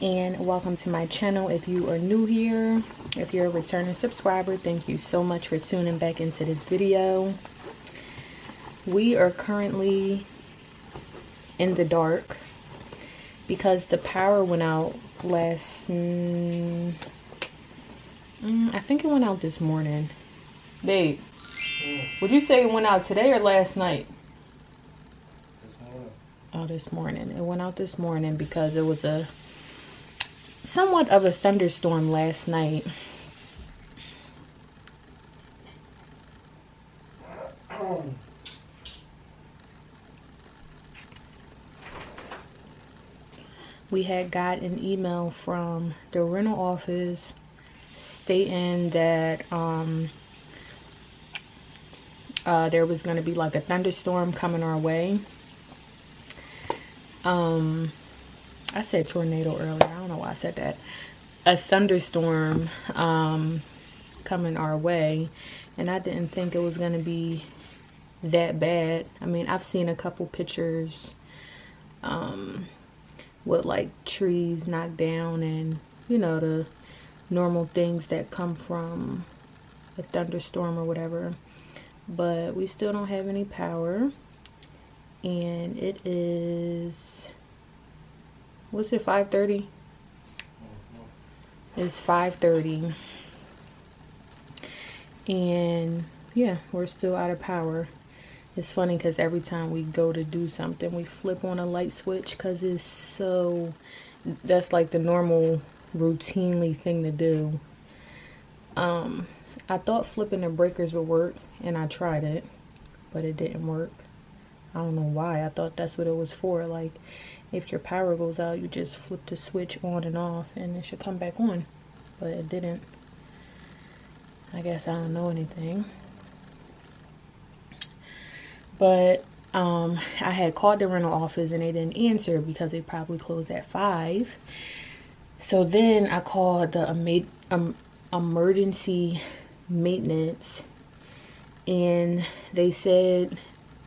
and welcome to my channel. If you are new here, if you're a returning subscriber, thank you so much for tuning back into this video. We are currently in the dark because the power went out I think it went out this morning. Babe, would you say it went out today or last night? This morning. It went out this morning because it was a somewhat of a thunderstorm last night. We had got an email from the rental office stating that there was going to be like a thunderstorm coming our way. I said tornado earlier. I don't know why I said that. A thunderstorm coming our way, and I didn't think it was going to be that bad. I mean, I've seen a couple pictures with like trees knocked down and, you know, the normal things that come from a thunderstorm or whatever. But we still don't have any power. And it is, what's it, 5:30? It's 5:30. And yeah, we're still out of power. It's funny because every time we go to do something, we flip on a light switch because it's so, that's like the normal routinely thing to do. I thought flipping the breakers would work, and I tried it, but it didn't work. I don't know why. I thought that's what it was for. Like, if your power goes out, you just flip the switch on and off and it should come back on. But it didn't. I guess I don't know anything. But I had called the rental office and they didn't answer because they probably closed at 5. So then I called the emergency maintenance, and they said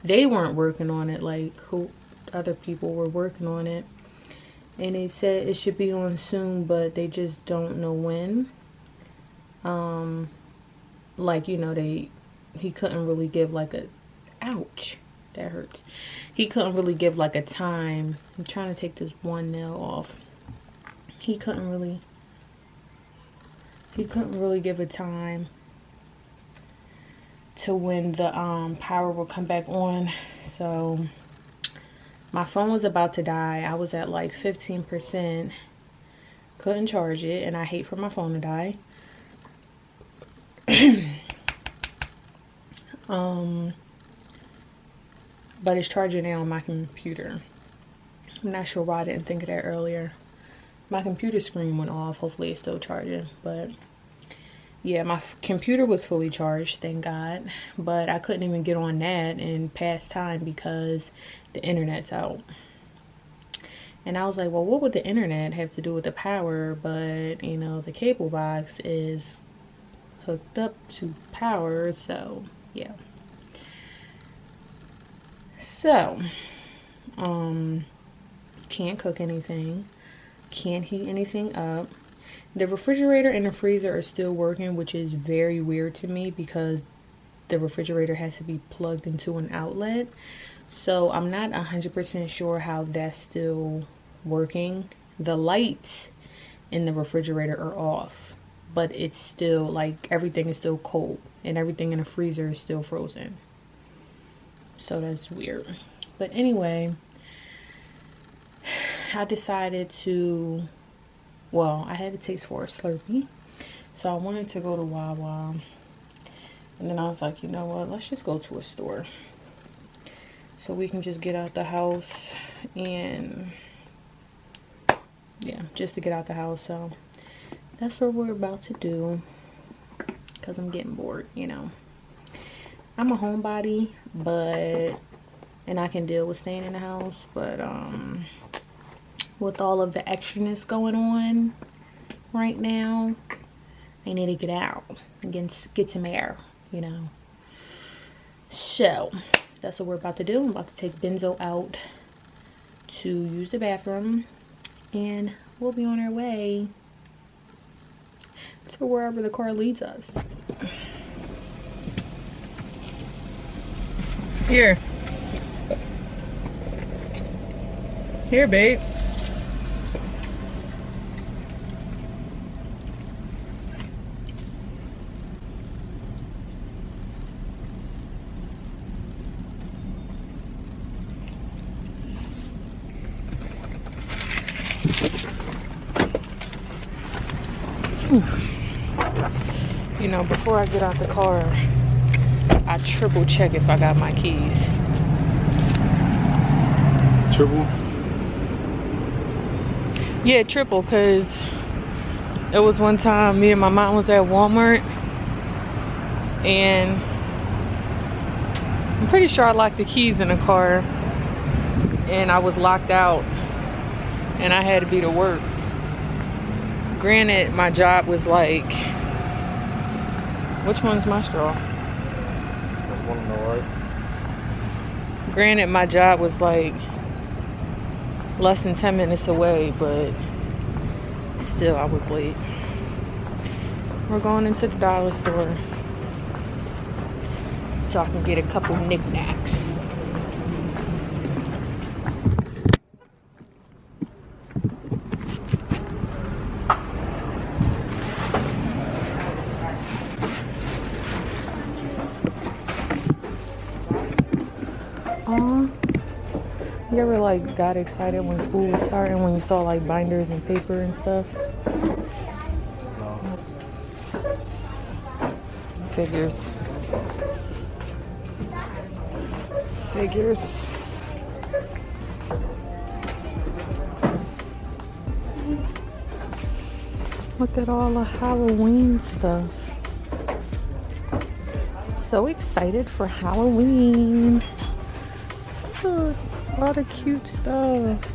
they weren't working on it, like who other people were working on it, and they said it should be on soon, but they just don't know when. Like, you know, he couldn't really give like a, ouch, that hurts. He couldn't really give like a time. I'm trying to take this one nail off. He couldn't really give a time to when the power will come back on. So my phone was about to die. I was at like 15%, couldn't charge it, and I hate for my phone to die. But it's charging now on my computer. I'm not sure why I didn't think of that earlier. My computer screen went off. Hopefully it's still charging, but yeah, my computer was fully charged, thank God, but I couldn't even get on that and pass time because the internet's out. And I was like, well, what would the internet have to do with the power? But, you know, the cable box is hooked up to power, so yeah. So, can't cook anything, can't heat anything up. The refrigerator and the freezer are still working, which is very weird to me because the refrigerator has to be plugged into an outlet. So I'm not 100% sure how that's still working. The lights in the refrigerator are off, but it's still like everything is still cold and everything in the freezer is still frozen. So that's weird. But anyway, I decided to, well, I had a taste for a Slurpee, so I wanted to go to Wawa, and then I was like, you know what, let's just go to a store so we can just get out the house, and yeah, just to get out the house. So that's what we're about to do because I'm getting bored, you know. I'm a homebody, and I can deal with staying in the house, but with all of the extraness going on right now, I need to get out and get some air, you know. So that's what we're about to do. I'm about to take Benzo out to use the bathroom, and we'll be on our way to wherever the car leads us. Here. Here, babe. You know, before I get out the car, I triple check if I got my keys. Triple? Yeah, triple, because it was one time me and my mom was at Walmart and I'm pretty sure I locked the keys in the car and I was locked out and I had to be to work. Granted, my job was like, which one's my straw? The one on the right. Granted, my job was like less than 10 minutes away, but still I was late. We're going into the dollar store so I can get a couple knickknacks. You ever like got excited when school was starting, when you saw like binders and paper and stuff? No. Figures. Look at all the Halloween stuff. So excited for Halloween. Look, a lot of cute stuff.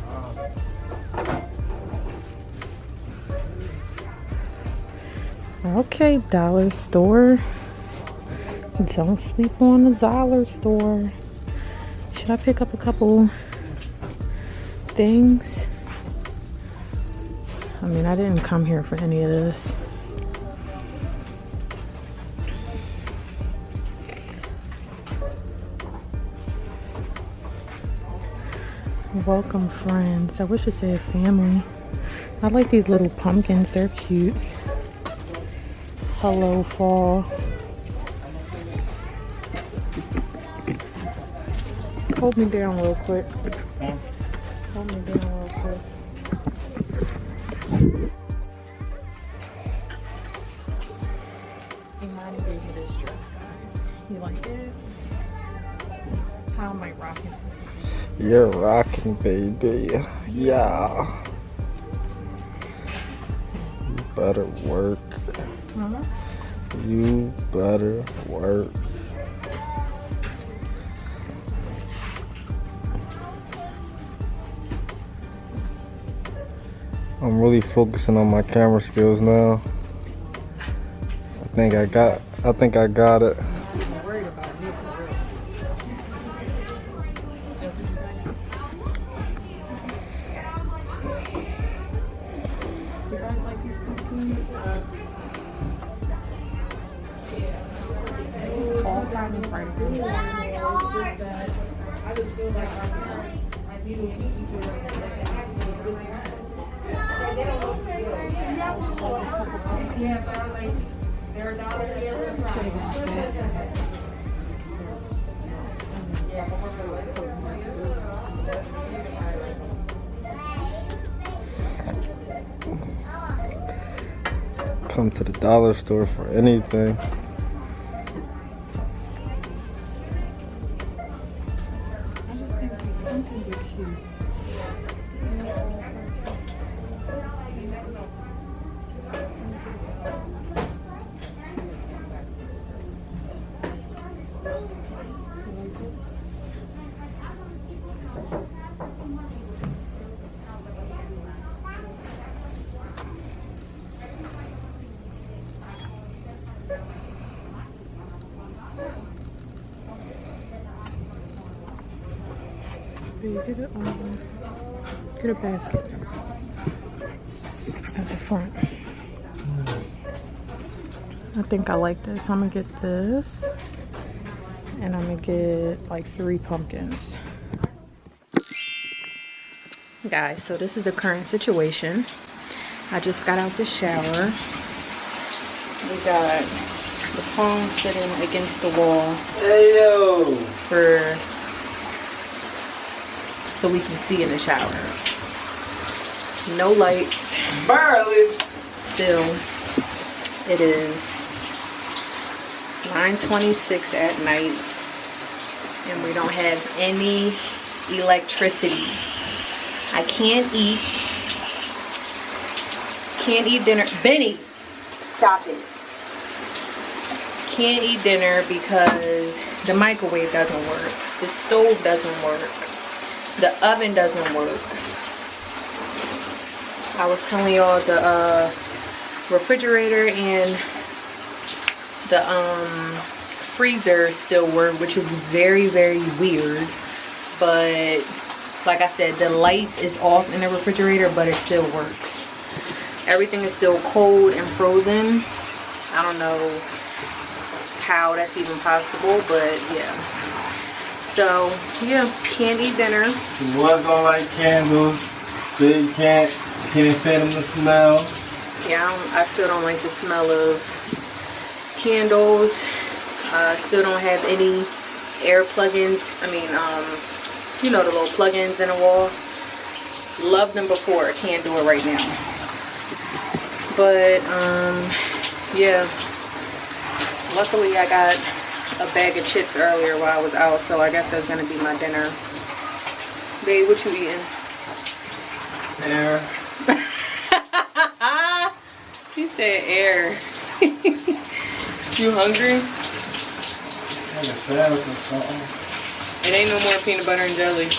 Okay, dollar store. Don't sleep on the dollar store. Should I pick up a couple things? I mean, I didn't come here for any of this. Welcome, friends. I wish it said family. I like these little pumpkins. They're cute. Hello, fall. Hold me down real quick. Hold me down real quick. Imani gave me this dress, guys. You like it? How am I rocking it? You're rocking, baby. Yeah. You better work. Huh? You better work. I'm really focusing on my camera skills now. I think I got it. I'm worried about you for real. You guys like these pumpkins? All time is right here. I just feel like I need to yeah, but I'm like, they're a dollar here. Come to the dollar store for anything. Get a basket. front. I think I like this. I'm gonna get this. And I'm gonna get like 3 pumpkins. Guys, so this is the current situation. I just got out the shower. We got the phone sitting against the wall. Hey yo! So we can see in the shower. No lights. Barely. Still, it is 9:26 at night, and we don't have any electricity. I can't eat dinner. Benny, stop it. Can't eat dinner because the microwave doesn't work. The stove doesn't work. The oven doesn't work. I was telling y'all the refrigerator and the freezer still work, which is very, very weird. But like I said, the light is off in the refrigerator, but it still works. Everything is still cold and frozen. I don't know how that's even possible, but yeah. So yeah, can't eat dinner. The ones don't like candles. They can't fit them the smell. Yeah, I still don't like the smell of candles. Still don't have any air plugins. I mean, you know, the little plugins in the wall. Loved them before. Can't do it right now. But yeah. Luckily, I got a bag of chips earlier while I was out, so I guess that's gonna be my dinner. Babe, what you eating? Air. She said air. You hungry? Like a sandwich or something. It ain't no more peanut butter and jelly.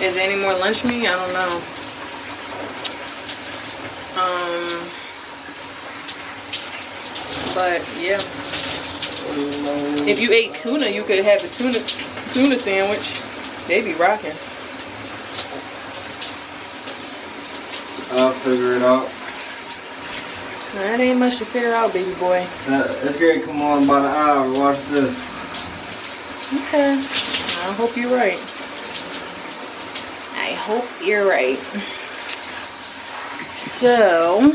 Is there any more lunch meat? I don't know. But yeah. If you ate tuna, you could have a tuna sandwich. They be rocking. I'll figure it out. That ain't much to figure out, baby boy. It's gonna come on about an hour. Watch this. Okay. I hope you're right. I hope you're right. So,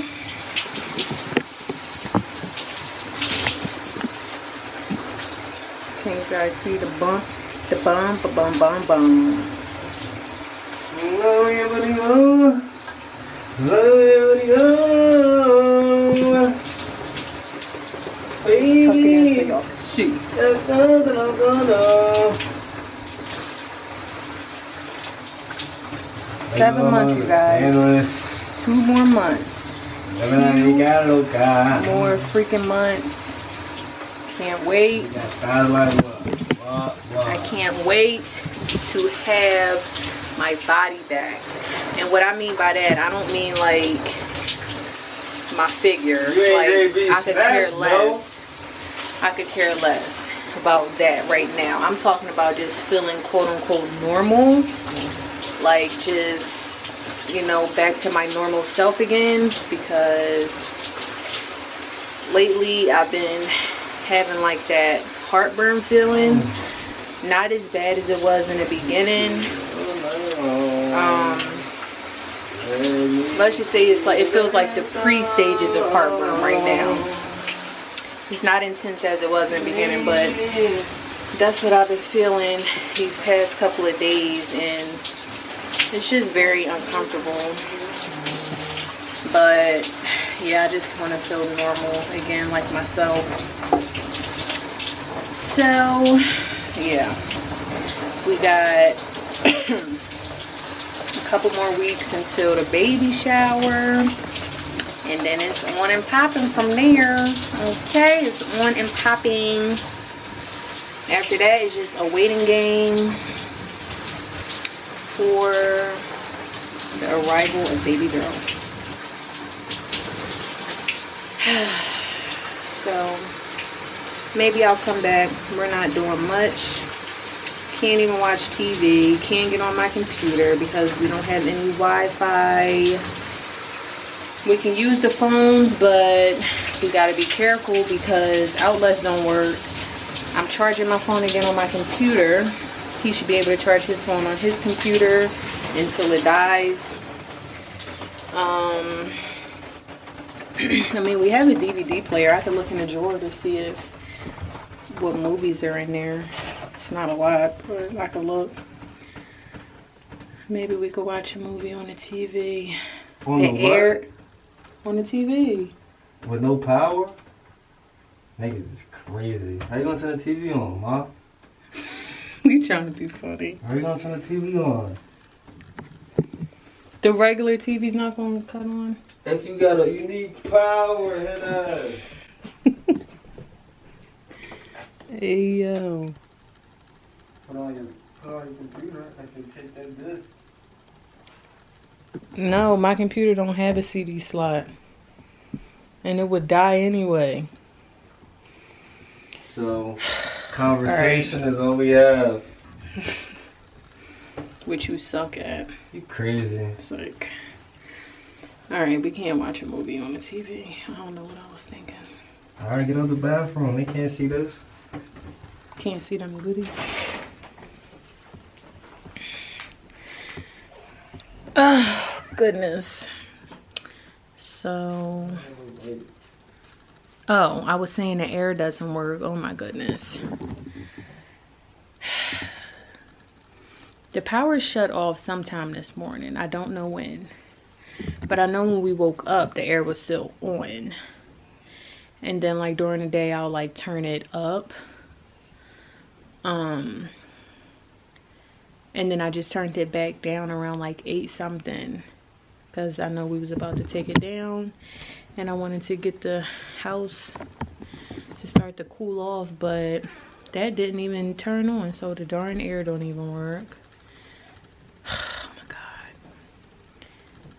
can you guys see the bump? The bump, bum, bum, bum. Baby. Shoot. 7 months, you guys. 2 more months. 2 more freaking months. Can't wait. I can't wait to have my body back. And what I mean by that, I don't mean like my figure. Like, I could care less. I could care less about that right now. I'm talking about just feeling quote unquote normal. Like just, you know, back to my normal self again, because lately I've been having like that heartburn feeling. Not as bad as it was in the beginning. Let's just say it's like, it feels like the pre-stages of heartburn right now. It's not intense as it was in the beginning, but that's what I've been feeling these past couple of days, and it's just very uncomfortable. But yeah, I just want to feel normal again, like myself. So yeah, we got a couple more weeks until the baby shower, and then it's on and popping from there. Okay, it's on and popping. After that, it's just a waiting game for the arrival of baby girl. So maybe I'll come back. We're not doing much. Can't even watch TV. Can't get on my computer because we don't have any Wi-Fi. We can use the phones, but we gotta be careful because outlets don't work. I'm charging my phone again on my computer. He should be able to charge his phone on his computer until it dies. I mean, we have a DVD player. I could look in the drawer to see what movies are in there. It's not a lot, but I could look. Maybe we could watch a movie on the TV. On the what? On the TV. With no power? Niggas is crazy. How you gonna turn the TV on, ma? You trying to be funny. How you gonna turn the TV on? The regular TV's not gonna cut on? If you need power, hit us. Hey, yo. Put on your computer. I can take that disc. No, my computer don't have a CD slot. And it would die anyway. So, conversation is all we have. Which you suck at. You crazy. It's like, alright, we can't watch a movie on the TV. I don't know what I was thinking. Alright, get out the bathroom. They can't see this. Can't see them goodies. Oh, goodness. So, oh, I was saying the air doesn't work. Oh my goodness. The power shut off sometime this morning. I don't know when. But I know when we woke up, the air was still on. And then like during the day, I'll like turn it up. And then I just turned it back down around like 8 something. Because I know we was about to take it down. And I wanted to get the house to start to cool off. But that didn't even turn on. So the darn air don't even work. Oh my God.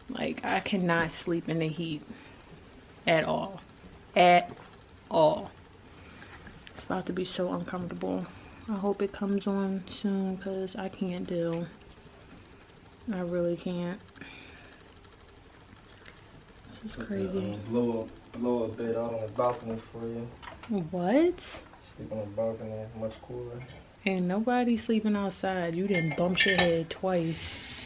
Like I cannot sleep in the heat. At all. At all. It's about to be so uncomfortable. I hope it comes on soon because I can't deal. I really can't. This is crazy. Blow a bed out on the balcony for you. What? Sleep on the balcony, much cooler. Ain't nobody sleeping outside. You didn't bump your head twice.